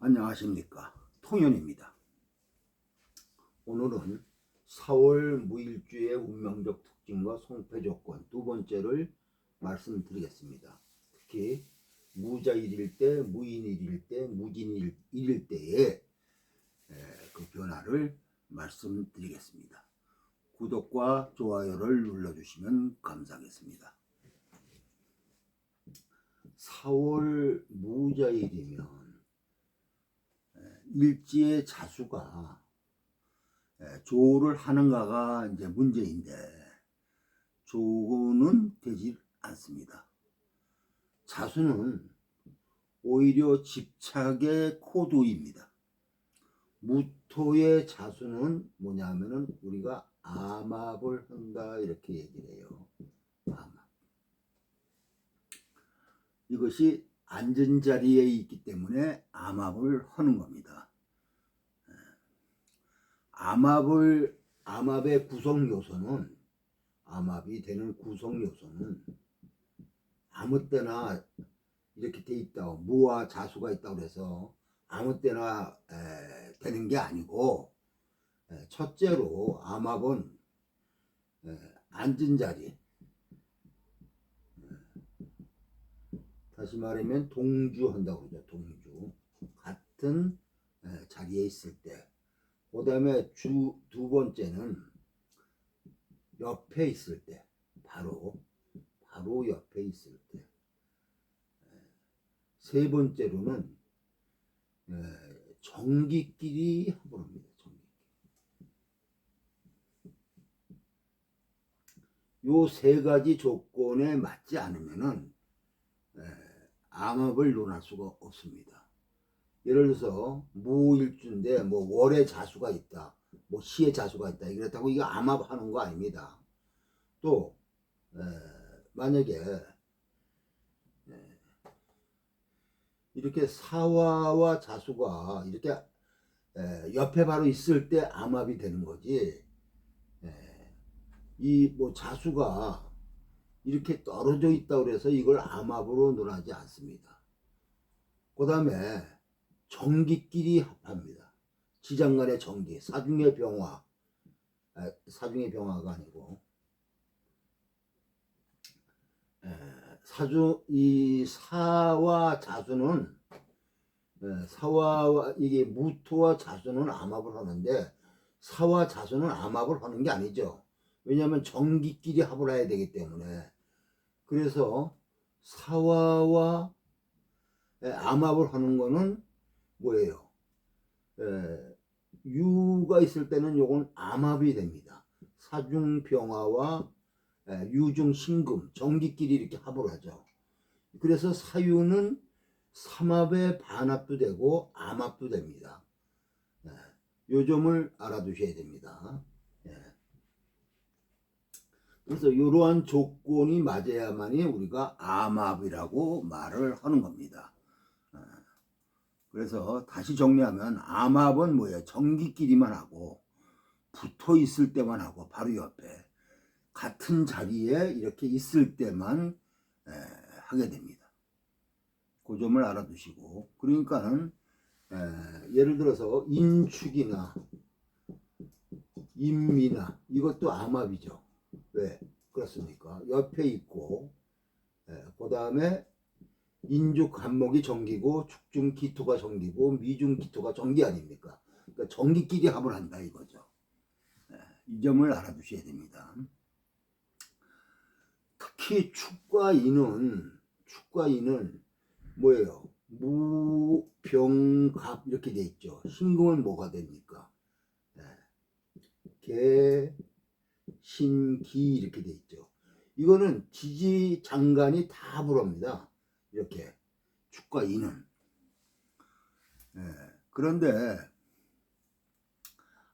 안녕하십니까, 통연입니다. 오늘은 4월 무일주의 운명적 특징과 성패 조건 두 번째를 말씀드리겠습니다. 특히 무자일일 때, 무인일일 때, 무진일일 때의 그 변화를 말씀드리겠습니다. 구독과 좋아요를 눌러주시면 감사하겠습니다. 4월 무자일이면 일지의 자수가 조를 하는가가 이제 문제인데 조는 되지 않습니다. 자수는 오히려 집착의 코드입니다. 무토의 자수는 뭐냐면은 우리가 암압을 한다 이렇게 얘기를 해요. 암압. 이것이 앉은 자리에 있기 때문에 암압을 하는 겁니다. 암압의 구성 요소는, 암압이 되는 구성 요소는 아무 때나 이렇게 돼 있다고, 무와 자수가 있다고 해서 아무 때나 되는 게 아니고, 첫째로 암압은 앉은 자리, 다시 말하면 동주한다고 그러죠. 동주. 같은 자리에 있을 때. 그 다음에 두 번째는 옆에 있을 때. 바로 옆에 있을 때. 세 번째로는 정기끼리 합을 합니다. 요 세 가지 조건에 맞지 않으면은 암압을 논할 수가 없습니다. 예를 들어서 무일주인데 뭐 월에 자수가 있다, 뭐 시에 자수가 있다, 이렇다고 이거 암압하는 거 아닙니다. 또 만약에 이렇게 사화와 자수가 이렇게 옆에 바로 있을 때 암압이 되는 거지, 이 뭐 자수가 이렇게 떨어져 있다고 해서 이걸 암압으로 논하지 않습니다. 그 다음에 정기끼리 합합니다. 지장간의 정기, 사중의 병화, 사중의 병화가 아니고 이 사와 자수는, 사와 이게 무토와 자수는 암압을 하는데 사와 자수는 암압을 하는 게 아니죠. 왜냐하면 정기끼리 합을 해야 되기 때문에. 그래서 사화와 암압을 하는 거는 뭐예요? 유가 있을 때는 요건 암압이 됩니다. 사중병화와 유중신금, 정기끼리 이렇게 합을 하죠. 그래서 사유는 삼압의 반압도 되고 암압도 됩니다. 요 점을 알아두셔야 됩니다. 그래서 이러한 조건이 맞아야만이 우리가 암압이라고 말을 하는 겁니다. 그래서 다시 정리하면 암압은 뭐예요? 정기끼리만 하고 붙어 있을 때만 하고 바로 옆에 같은 자리에 이렇게 있을 때만 하게 됩니다. 그 점을 알아두시고, 그러니까는 예를 들어서 인축이나 인미나 이것도 암압이죠. 왜 그렇습니까? 옆에 있고, 그 다음에 인juk 간목이 정기고 축중 기토가 정기고 미중 기토가 정기 아닙니까? 그러니까 정기끼리 합을 한다 이거죠. 이 점을 알아두셔야 됩니다. 특히 축과 인은 뭐예요? 무병갑 이렇게 돼 있죠. 신금은 뭐가 됩니까? 개, 신기 이렇게 돼 있죠. 이거는 지지장간이 다 불합니다. 이렇게 축과 인은. 그런데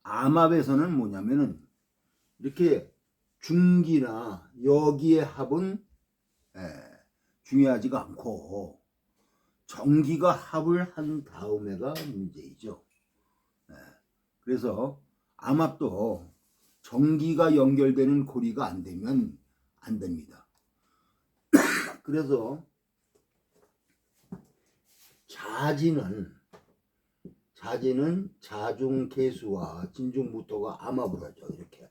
암압에서는 뭐냐면은 이렇게 중기나 여기의 합은 중요하지가 않고 정기가 합을 한 다음에가 문제이죠. 그래서 암압도 정기가 연결되는 고리가 안 되면 안 됩니다. 그래서 자지는 자지는 자중개수와 진중무토가 암합을 하죠. 이렇게.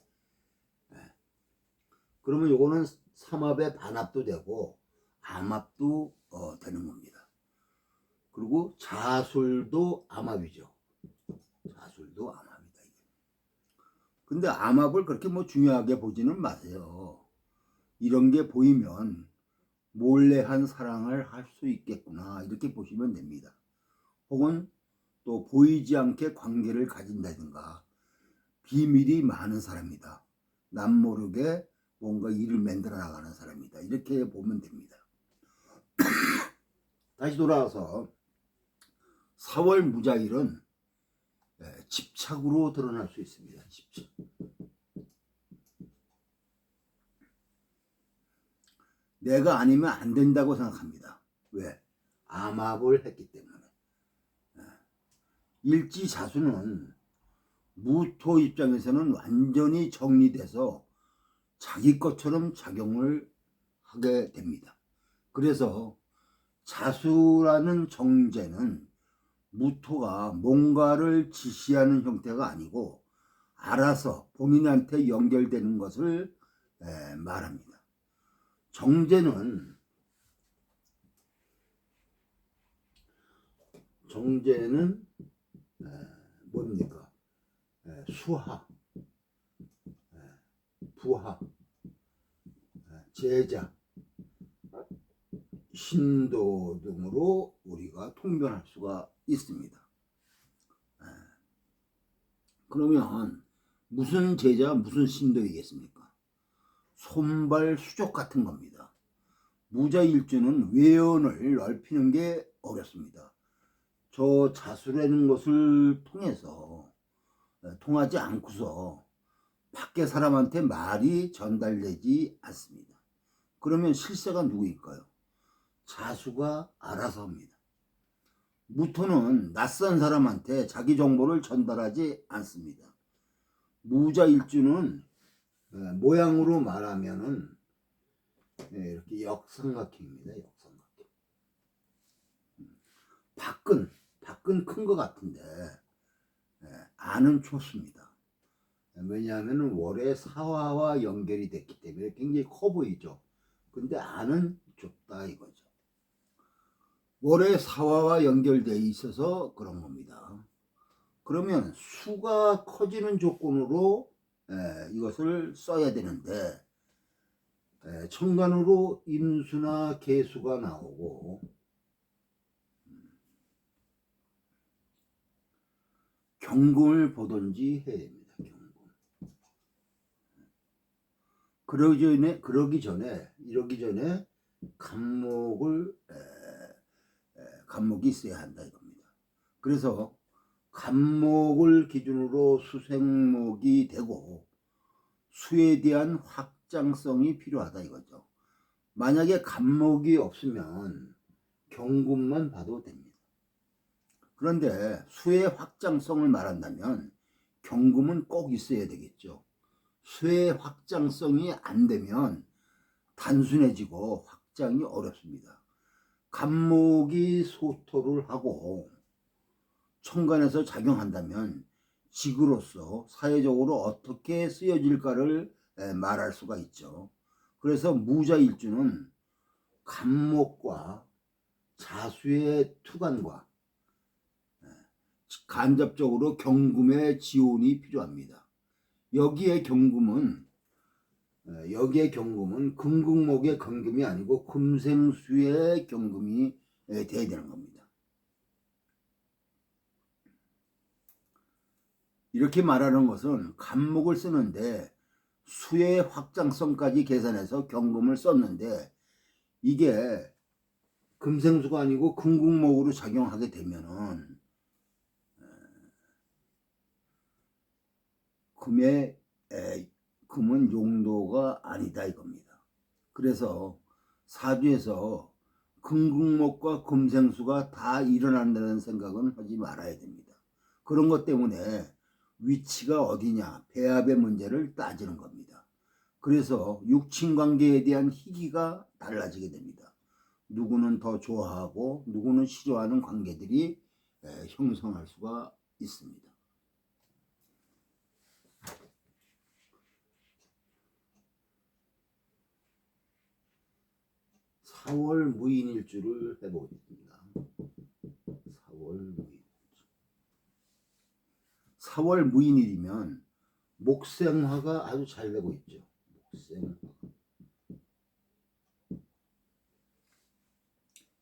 그러면 요거는 삼합의 반합도 되고 암합도 되는 겁니다. 그리고 자술도 암합이죠. 자술도 암합이다. 근데 암합을 그렇게 뭐 중요하게 보지는 마세요. 이런 게 보이면 몰래 한 사랑을 할 수 있겠구나 이렇게 보시면 됩니다. 혹은 또 보이지 않게 관계를 가진다든가 비밀이 많은 사람이다. 남 모르게 뭔가 일을 만들어 나가는 사람이다. 이렇게 보면 됩니다. 다시 돌아와서 4월 무자일은 집착으로 드러날 수 있습니다. 집착. 내가 아니면 안 된다고 생각합니다. 왜? 암합을 했기 때문에. 일지자수는 무토 입장에서는 완전히 정리돼서 자기 것처럼 작용을 하게 됩니다. 그래서 자수라는 정제는 무토가 뭔가를 지시하는 형태가 아니고 알아서 본인한테 연결되는 것을 말합니다. 정제는 뭡니까? 수하, 부하, 제자, 신도 등으로 우리가 통변할 수가 있습니다. 그러면 무슨 제자 무슨 신도이겠습니까? 손발 수족 같은 겁니다. 무자일주는 외연을 넓히는 게 어렵습니다. 저 자수라는 것을 통하지 않고서 밖에 사람한테 말이 전달되지 않습니다. 그러면 실세가 누구일까요? 자수가 알아서 합니다. 무토는 낯선 사람한테 자기 정보를 전달하지 않습니다. 무자일주는 모양으로 말하면은 이렇게 역삼각형입니다. 역삼각형. 밖은 큰 것 같은데 안은 좁습니다. 왜냐하면 월의 사화와 연결이 됐기 때문에 굉장히 커 보이죠. 근데 안은 좁다 이거죠. 월의 사화와 연결되어 있어서 그런 겁니다. 그러면 수가 커지는 조건으로 이것을 써야 되는데 청간으로 임수나 개수가 나오고 경금을 보든지 해야 됩니다. 경금. 이러기 전에 간목이 있어야 한다 이겁니다. 그래서 간목을 기준으로 수생목이 되고 수에 대한 확장성이 필요하다 이거죠. 만약에 간목이 없으면 경금만 봐도 됩니다. 그런데 수의 확장성을 말한다면 경금은 꼭 있어야 되겠죠. 수의 확장성이 안 되면 단순해지고 확장이 어렵습니다. 간목이 소토를 하고 천간에서 작용한다면 직으로서 사회적으로 어떻게 쓰여질까를 말할 수가 있죠. 그래서 무자일주는 간목과 자수의 투간과 간접적으로 경금의 지원이 필요합니다. 여기에 경금은 금극목의 경금이 아니고 금생수의 경금이 돼야 되는 겁니다. 이렇게 말하는 것은 간목을 쓰는데 수의 확장성까지 계산해서 경금을 썼는데 이게 금생수가 아니고 금극목으로 작용하게 되면은 금은 용도가 아니다 이겁니다. 그래서 사주에서 금극목과 금생수가 다 일어난다는 생각은 하지 말아야 됩니다. 그런 것 때문에 위치가 어디냐 배합의 문제를 따지는 겁니다. 그래서 육친관계에 대한 희귀가 달라지게 됩니다. 누구는 더 좋아하고 누구는 싫어하는 관계들이 형성할 수가 있습니다. 4월 무인일주를 해보겠습니다. 4월 무인일이면 목생화가 아주 잘 되고 있죠. 목생화.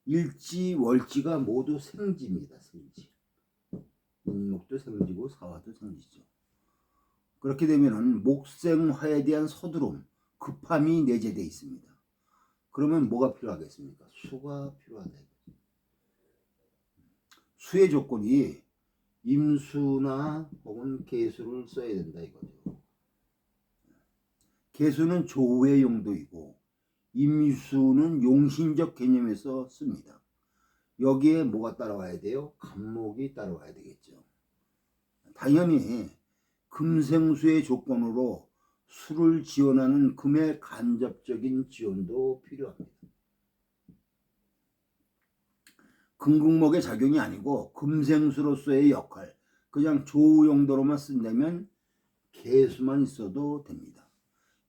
일지, 월지가 모두 생지입니다. 생지. 인목도 생지고 사화도 생지죠. 그렇게 되면은 목생화에 대한 서두름, 급함이 내재되어 있습니다. 그러면 뭐가 필요하겠습니까? 수가 필요하다. 수의 조건이 임수나 혹은 계수를 써야 된다 이거죠. 계수는 조우의 용도이고 임수는 용신적 개념에서 씁니다. 여기에 뭐가 따라와야 돼요? 간목이 따라와야 되겠죠. 당연히 금생수의 조건으로 수를 지원하는 금의 간접적인 지원도 필요합니다. 금극목의 작용이 아니고 금생수로서의 역할, 그냥 조우 용도로만 쓴다면 계수만 있어도 됩니다.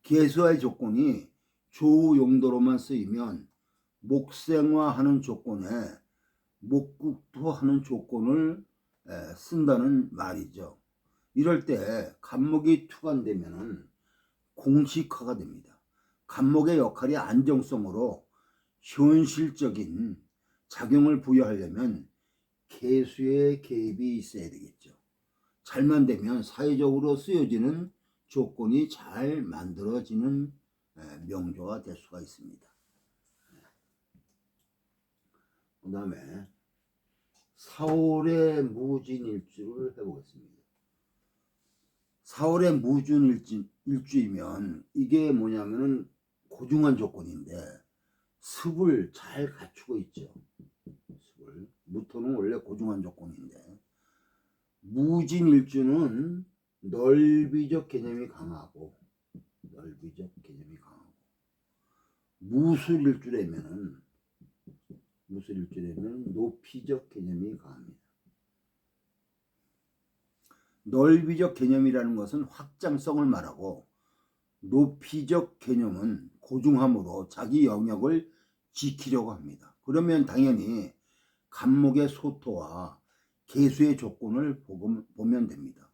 계수의 조건이 조우 용도로만 쓰이면 목생화하는 조건에 목국토하는 조건을 쓴다는 말이죠. 이럴 때 간목이 투관되면 공식화가 됩니다. 간목의 역할이 안정성으로 현실적인 작용을 부여하려면 계수의 개입이 있어야 되겠죠. 잘만 되면 사회적으로 쓰여지는 조건이 잘 만들어지는 명조가 될 수가 있습니다. 그 다음에 4월의 무진일주를 해보겠습니다. 4월의 무진일주이면 이게 뭐냐면은 고중한 조건인데 습을 잘 갖추고 있죠. 습을. 무토는 원래 고중한 조건인데 무진일주는 넓이적 개념이 강하고 무술일주라면 높이적 개념이 강합니다. 넓이적 개념이라는 것은 확장성을 말하고 높이적 개념은 고중함으로 자기 영역을 지키려고 합니다. 그러면 당연히 간목의 소토와 계수의 조건을 보면 됩니다.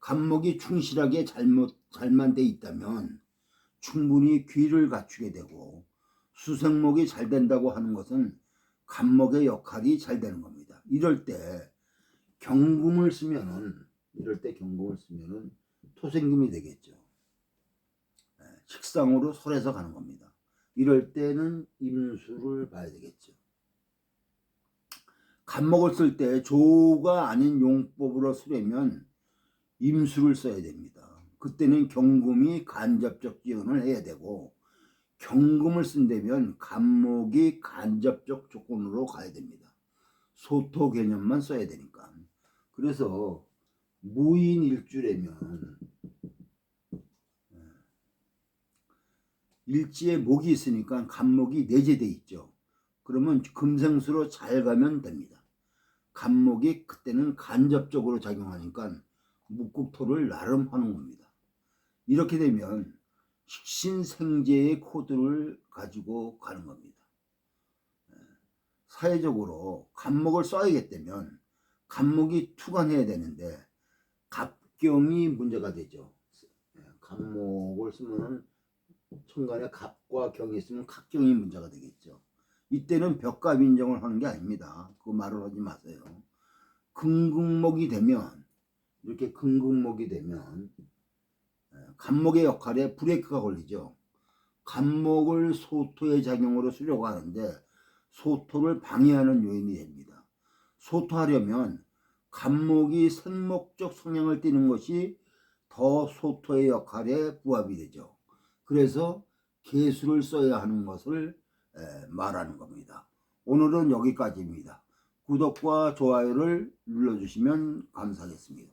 간목이 충실하게 잘만 돼 있다면 충분히 귀를 갖추게 되고 수생목이 잘 된다고 하는 것은 간목의 역할이 잘 되는 겁니다. 이럴 때 경금을 쓰면은 토생금이 되겠죠. 식상으로 설해서 가는 겁니다. 이럴 때는 임수를 봐야 되겠죠. 간목을 쓸 때 조가 아닌 용법으로 쓰려면 임수를 써야 됩니다. 그때는 경금이 간접적 지원을 해야 되고 경금을 쓴다면 간목이 간접적 조건으로 가야 됩니다. 소토 개념만 써야 되니까. 그래서 무인일주라면 일지에 목이 있으니까 간목이 내재돼 있죠. 그러면 금생수로 잘 가면 됩니다. 간목이 그때는 간접적으로 작용하니까 묵국토를 나름 하는 겁니다. 이렇게 되면 식신생재의 코드를 가지고 가는 겁니다. 사회적으로 간목을 써야겠다면 간목이 투관해야 되는데 갑경이 문제가 되죠. 간목을 쓰면 천간에 갑과 경이 있으면 갑경이 문제가 되겠죠. 이때는 벽갑 인정을 하는 게 아닙니다. 그 말을 하지 마세요. 금극목이 되면 이렇게 금극목이 되면 간목의 역할에 브레이크가 걸리죠. 간목을 소토의 작용으로 쓰려고 하는데 소토를 방해하는 요인이 됩니다. 소토하려면 간목이 생목적 성향을 띠는 것이 더 소토의 역할에 부합이 되죠. 그래서 계수를 써야 하는 것을 말하는 겁니다. 오늘은 여기까지입니다. 구독과 좋아요를 눌러주시면 감사하겠습니다.